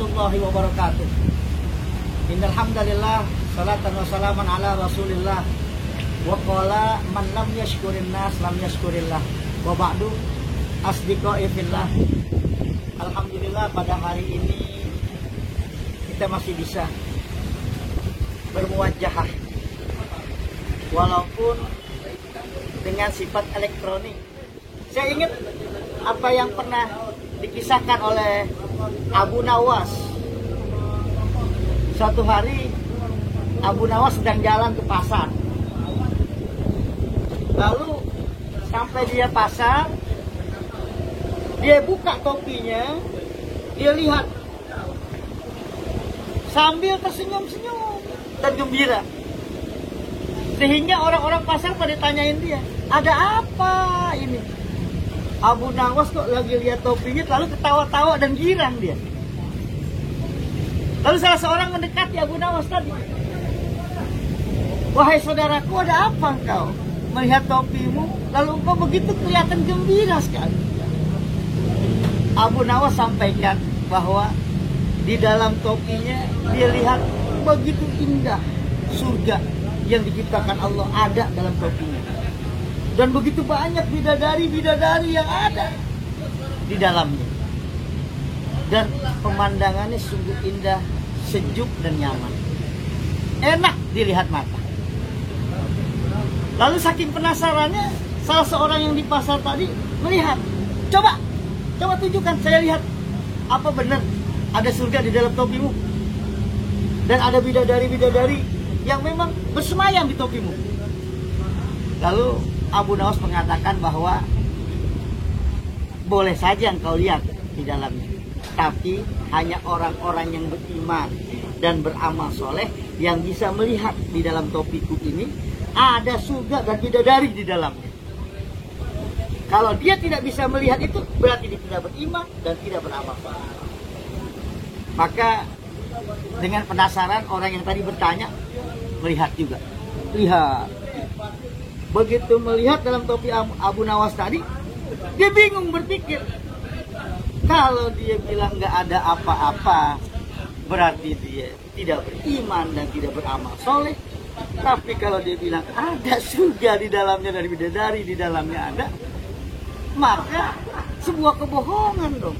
warahmatullahi wabarakatuh. Innal hamdalillah, salatan wa salaman ala Rasulillah. Wa qala man lam yashkurin nas lam yashkurillah. Wa ba'du, asdiqai fillah. Alhamdulillah pada hari ini kita masih bisa bermuwajahah walaupun dengan sifat elektronik. Saya ingat apa yang pernah dikisahkan oleh Abu Nawas. Suatu hari Abu Nawas sedang jalan ke pasar. Lalu sampai dia pasar, dia buka topinya, dia lihat sambil tersenyum-senyum dan gembira. Sehingga orang-orang pasar pada tanyain dia, ada apa ini? Abu Nawas kok lagi lihat topinya lalu ketawa-tawa dan girang dia. Lalu salah seorang mendekati Abu Nawas tadi. Wahai saudaraku, ada apa engkau melihat topimu lalu engkau begitu kelihatan gembira sekali? Abu Nawas sampaikan bahwa di dalam topinya dia lihat begitu indah surga yang diciptakan Allah ada dalam topinya. Dan begitu banyak bidadari-bidadari yang ada di dalamnya. Dan pemandangannya sungguh indah, sejuk dan nyaman. Enak dilihat mata. Lalu saking penasarannya, salah seorang yang di pasar tadi melihat. Coba tunjukkan, saya lihat. Apa benar ada surga di dalam topimu? Dan ada bidadari-bidadari yang memang bersemayam di topimu. Lalu Abu Nawas mengatakan bahwa boleh saja engkau lihat di dalamnya, tapi hanya orang-orang yang beriman dan beramal soleh yang bisa melihat di dalam topiku ini ada surga dan bidadari di dalamnya. Kalau dia tidak bisa melihat itu, berarti dia tidak beriman dan tidak beramal soleh. Maka dengan penasaran orang yang tadi bertanya melihat juga. Lihat. Begitu melihat dalam topi Abu Nawas tadi, dia bingung berpikir. Kalau dia bilang nggak ada apa-apa, berarti dia tidak beriman dan tidak beramal soleh. Tapi kalau dia bilang ada surga di dalamnya dari bidadari di dalamnya ada, maka sebuah kebohongan dong.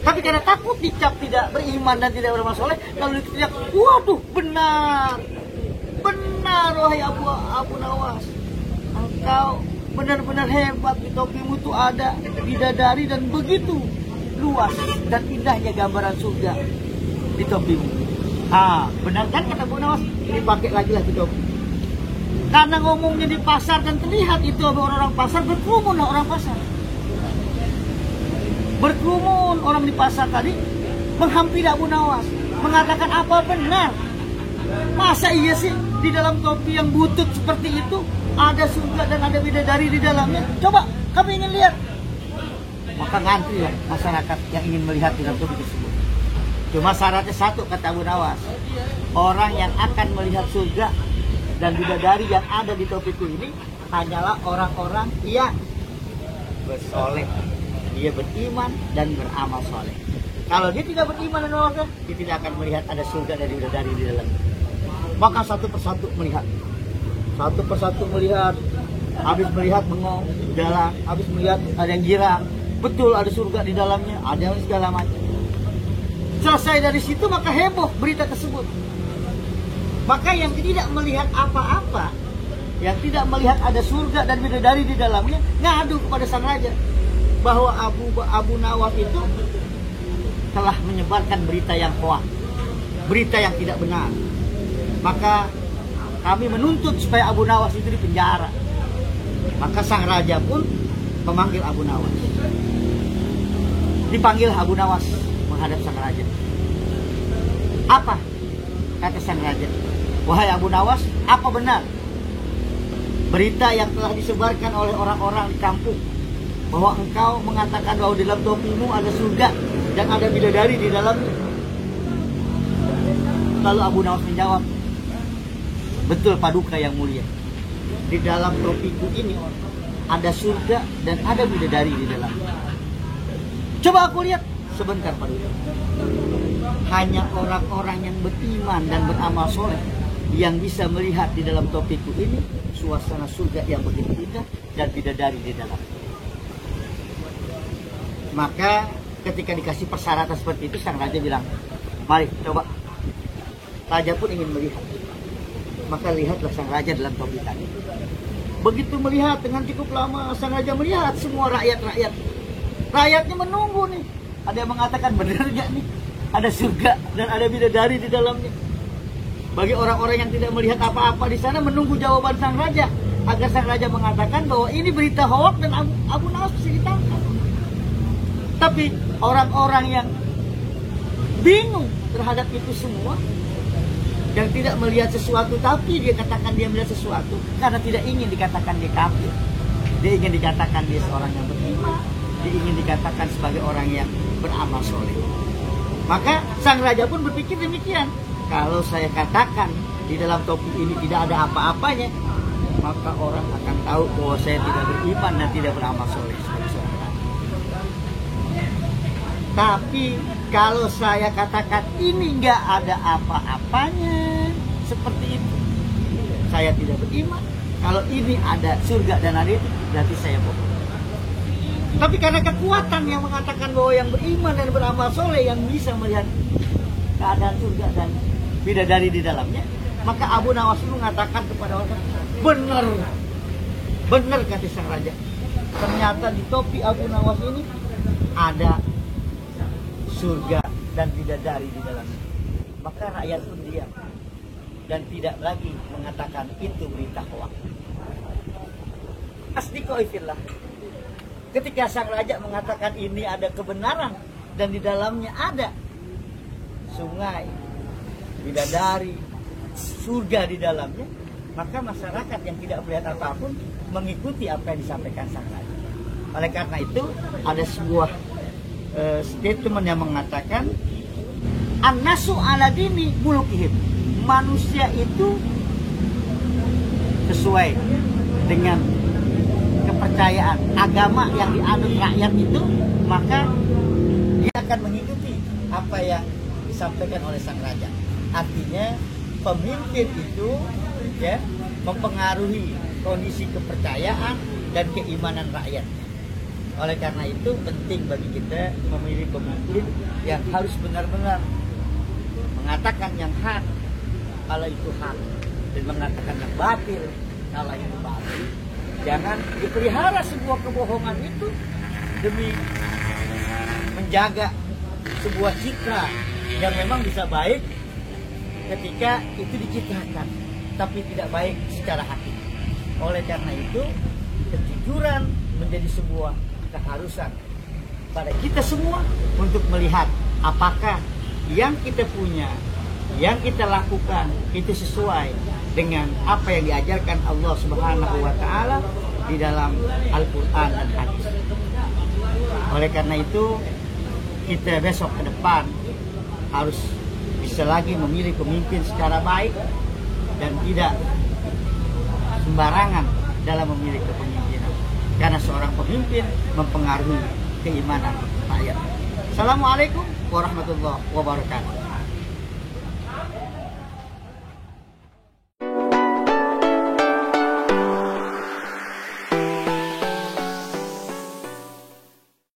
Tapi karena takut dicap tidak beriman dan tidak beramal soleh, lalu dicap, waduh benar, wahai Abu Nawas, engkau benar-benar hebat, di topimu tuh ada bidadari dan begitu luas dan indahnya gambaran surga di topimu. Benar kan kata Abu Nawas? Dipakai lagi topi. Karena ngomongnya di pasar dan terlihat itu orang-orang pasar, berkerumun orang pasar. Berkerumun orang di pasar tadi menghampiri Abu Nawas, mengatakan apa benar? Masa iya sih di dalam topi yang butut seperti itu ada surga dan ada bidadari di dalamnya? Coba kami ingin lihat. Maka ngantri lah masyarakat yang ingin melihat di dalam topi tersebut. Cuma syaratnya satu kata Abu Nawas, orang yang akan melihat surga dan bidadari yang ada di topiku ini hanyalah orang-orang yang bersoleh. Dia beriman dan beramal soleh. Kalau dia tidak beriman dan beramal soleh, dia tidak akan melihat ada surga dan bidadari di dalamnya. Maka satu persatu melihat. Habis melihat bengong, jalan. Habis melihat ada yang girang. Betul ada surga di dalamnya, ada yang segala macam. Selesai dari situ maka heboh berita tersebut. Maka yang tidak melihat apa-apa, yang tidak melihat ada surga dan bidadari di dalamnya, ngadu kepada sang raja bahwa Abu Nawas itu telah menyebarkan berita yang hoak, berita yang tidak benar. Maka kami menuntut supaya Abu Nawas itu dipenjara. Maka sang raja pun memanggil Abu Nawas. Dipanggil Abu Nawas menghadap sang raja. Apa kata sang raja? Wahai Abu Nawas, apa benar berita yang telah disebarkan oleh orang-orang di kampung bahwa engkau mengatakan bahwa di dalam topimu ada surga dan ada bidadari di dalamnya? Lalu Abu Nawas menjawab, betul Paduka yang mulia, di dalam topiku ini ada surga dan ada bidadari di dalamnya. Coba aku lihat, Sebentar Pak Duta. Hanya orang-orang yang beriman dan beramal soleh yang bisa melihat di dalam topiku ini suasana surga yang begitu indah dan bidadari di dalam. Maka ketika dikasih persyaratan seperti itu, sang raja bilang, mari coba. Raja pun ingin melihat. Maka lihatlah sang raja dalam topi tadi. Begitu melihat dengan cukup lama, sang raja melihat semua rakyat-rakyat. Rakyatnya menunggu nih. Ada yang mengatakan benar nggak nih? Ada surga dan ada bidadari di dalamnya. Bagi orang-orang yang tidak melihat apa-apa di sana menunggu jawaban sang raja. Agar sang raja mengatakan bahwa ini berita hoax dan Abu Nawas bisa ditangkap. Tapi orang-orang yang bingung terhadap itu semua, yang tidak melihat sesuatu tapi dia katakan dia melihat sesuatu karena tidak ingin dikatakan dia kafir. Dia ingin dikatakan dia seorang yang beriman, dia ingin dikatakan sebagai orang yang beramal soleh. Maka sang raja pun berpikir demikian. Kalau saya katakan di dalam topi ini tidak ada apa-apanya, maka orang akan tahu bahwa saya tidak beriman dan tidak beramal soleh. Tapi kalau saya katakan ini nggak ada apa-apanya, seperti itu, saya tidak beriman. Kalau ini ada surga dan ada itu, berarti saya bohong. Tapi karena kekuatan yang mengatakan bahwa yang beriman dan beramal soleh yang bisa melihat keadaan surga dan bidadari di dalamnya, maka Abu Nawas mengatakan kepada orang, benar, benar kata sang raja. Ternyata di topi Abu Nawas ini ada surga dan bidadari di dalamnya. Maka rakyat pun diam dan tidak lagi mengatakan itu berita hoax. Asdiqoifillah. Ketika sang raja mengatakan ini ada kebenaran dan di dalamnya ada sungai, bidadari, surga di dalamnya, maka masyarakat yang tidak melihat apapun mengikuti apa yang disampaikan sang raja. Oleh karena itu ada sebuah statement yang mengatakan an-nasu ala dini mulukihim. Manusia itu sesuai dengan kepercayaan agama yang dianut rakyat itu, maka dia akan mengikuti apa yang disampaikan oleh sang raja. Artinya pemimpin itu ya mempengaruhi kondisi kepercayaan dan keimanan rakyat. Oleh karena itu penting bagi kita memilih pemimpin yang harus benar-benar mengatakan yang hak kalau itu hak dan mengatakan yang batil kalau itu batil. Jangan dipelihara sebuah kebohongan itu demi menjaga sebuah citra yang memang bisa baik ketika itu dicitrakan, tapi tidak baik secara hati. Oleh karena itu kejujuran menjadi sebuah keharusan pada kita semua untuk melihat apakah yang kita punya, yang kita lakukan itu sesuai dengan apa yang diajarkan Allah Subhanahu wa Ta'ala di dalam Al-Quran dan hadis. Oleh karena itu kita besok ke depan harus bisa lagi memilih pemimpin secara baik dan tidak sembarangan dalam memilih kepemimpinan. Karena seorang pemimpin mempengaruhi keimanan rakyat. Assalamualaikum warahmatullahi wabarakatuh.